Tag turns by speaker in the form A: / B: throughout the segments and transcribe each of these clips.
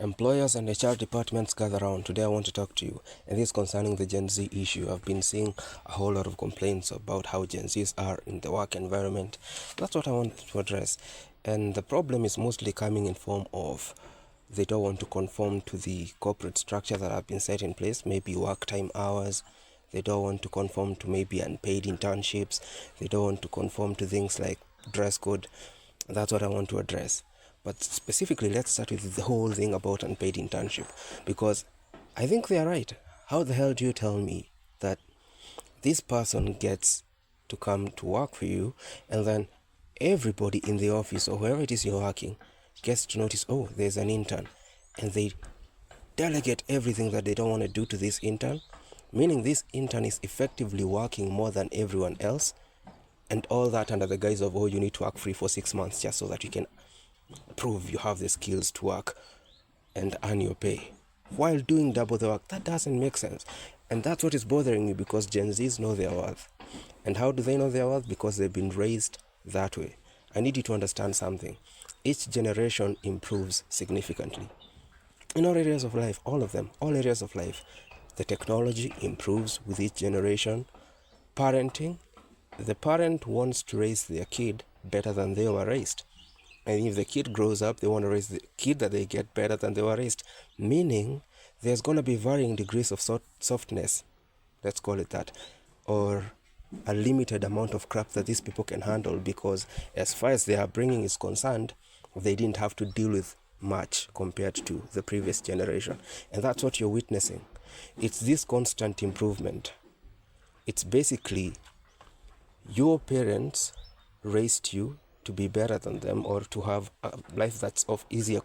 A: Employers and HR departments gather around. Today I want to talk to you, and this is concerning the Gen Z issue. I've been seeing a whole lot of complaints about how Gen Zs are in the work environment. That's what I want to address. And the problem is mostly coming in form of they don't want to conform to the corporate structure that have been set in place, maybe work time hours. They don't want to conform to maybe unpaid internships. They don't want to conform to things like dress code. That's what I want to address. But specifically, let's start with the whole thing about unpaid internship, because I think they are right. How the hell do you tell me that this person gets to come to work for you, and then everybody in the office or wherever it is you're working gets to notice, oh, there's an intern, and they delegate everything that they don't want to do to this intern, meaning this intern is effectively working more than everyone else, and all that under the guise of, oh, you need to work free for 6 months just so that you can prove you have the skills to work and earn your pay while doing double the work. That doesn't make sense. And that's what is bothering me, because Gen Zs know their worth. And how do they know their worth? Because they've been raised that way. I need you to understand something. Each generation improves significantly. In all areas of life, all of them, all areas of life. The technology improves with each generation. Parenting, the parent wants to raise their kid better than they were raised. And if the kid grows up, they want to raise the kid that they get better than they were raised. Meaning, there's going to be varying degrees of softness, let's call it that, or a limited amount of crap that these people can handle, because as far as their upbringing is concerned, they didn't have to deal with much compared to the previous generation. And that's what you're witnessing. It's this constant improvement. It's basically your parents raised you to be better than them, or to have a life that's of easier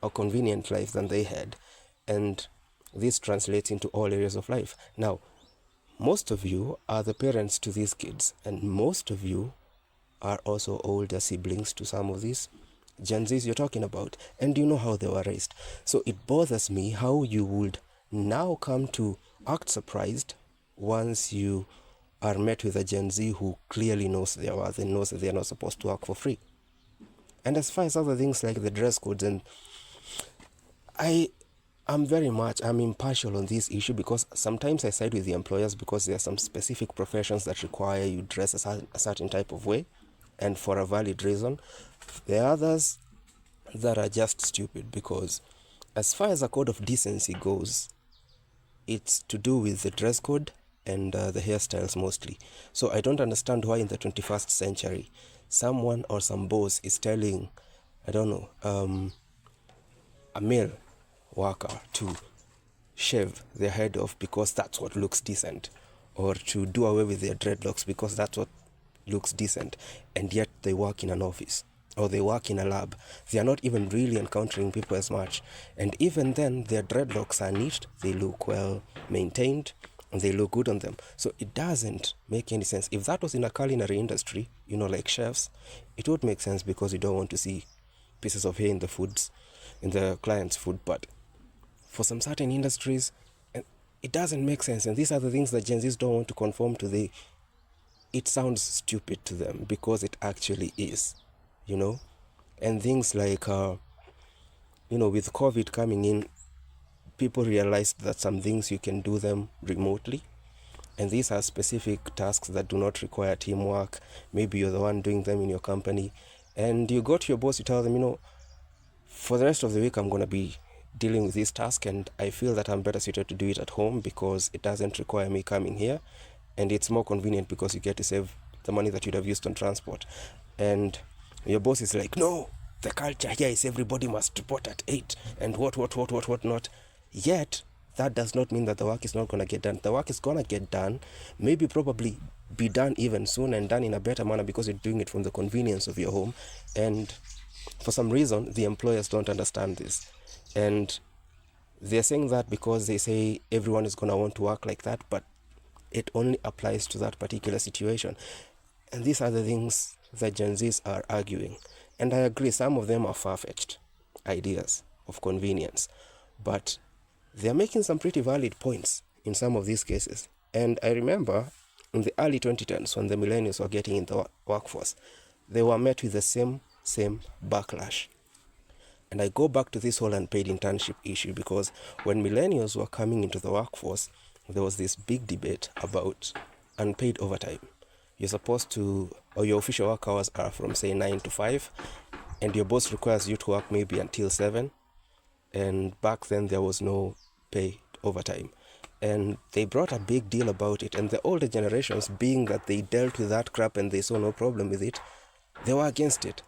A: or convenient life than they had. And this translates into all areas of life. Now, most of you are the parents to these kids, and most of you are also older siblings to some of these Gen Zs you're talking about, and you know how they were raised. So it bothers me how you would now come to act surprised once you are met with a Gen Z who clearly knows their worth and knows that they are not supposed to work for free. And as far as other things like the dress codes, and I'm impartial on this issue, because sometimes I side with the employers, because there are some specific professions that require you dress a certain type of way, and for a valid reason. There are others that are just stupid, because as far as a code of decency goes, it's to do with the dress code and the hairstyles mostly. So I don't understand why in the 21st century someone or some boss is telling, I don't know, a male worker to shave their head off because that's what looks decent, or to do away with their dreadlocks because that's what looks decent, and yet they work in an office or they work in a lab. They are not even really encountering people as much, and even then their dreadlocks are neat, they look well maintained, and they look good on them. So it doesn't make any sense. If that was in a culinary industry, like chefs, it would make sense, because you don't want to see pieces of hair in the client's food. But for some certain industries, it doesn't make sense. And these are the things that Gen Zs don't want to conform to. It sounds stupid to them, because it actually is, And things like, with COVID coming in, people realized that some things you can do them remotely. And these are specific tasks that do not require teamwork. Maybe you're the one doing them in your company. And you go to your boss, you tell them, for the rest of the week, I'm going to be dealing with this task, and I feel that I'm better suited to do it at home, because it doesn't require me coming here. And it's more convenient, because you get to save the money that you'd have used on transport. And your boss is like, no, the culture here is everybody must report at 8, and what not. Yet, that does not mean that the work is not going to get done. The work is going to get done, maybe probably be done even soon, and done in a better manner, because you're doing it from the convenience of your home. And for some reason, the employers don't understand this. And they're saying that because they say everyone is going to want to work like that, but it only applies to that particular situation. And these are the things that Gen Zs are arguing. And I agree, some of them are far-fetched ideas of convenience, but they're making some pretty valid points in some of these cases. And I remember in the early 2010s, when the millennials were getting in the workforce, they were met with the same backlash. And I go back to this whole unpaid internship issue because when millennials were coming into the workforce, there was this big debate about unpaid overtime. You're supposed to, or your official work hours are from say 9 to 5, and your boss requires you to work maybe until 7. And back then there was no paid overtime. And they brought a big deal about it. And the older generations, being that they dealt with that crap and they saw no problem with it, they were against it.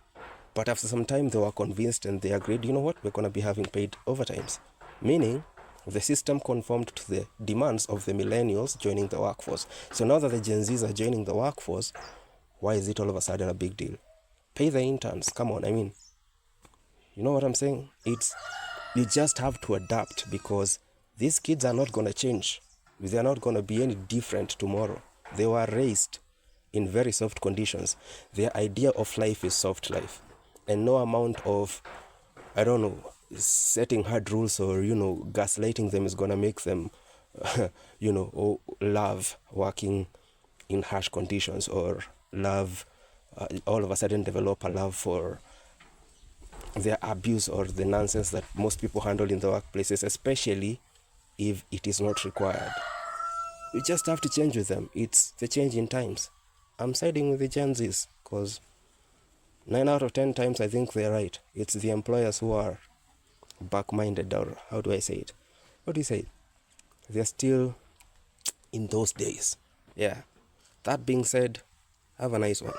A: But after some time, they were convinced and they agreed, you know what, we're going to be having paid overtimes. Meaning, the system conformed to the demands of the millennials joining the workforce. So now that the Gen Zs are joining the workforce, why is it all of a sudden a big deal? Pay the interns. Come on, I mean, you know what I'm saying? You just have to adapt because these kids are not going to change. They're not going to be any different tomorrow. They were raised in very soft conditions. Their idea of life is soft life. And no amount of, I don't know, setting hard rules or, gaslighting them is going to make them, love working in harsh conditions or love, all of a sudden develop a love for the abuse or the nonsense that most people handle in the workplaces, especially if it is not required. You just have to change with them. It's the change in times. I'm siding with the Gen Zs because 9 out of 10 times I think they're right. It's the employers who are back-minded, or how do I say it? What do you say? They're still in those days. Yeah. That being said, have a nice one.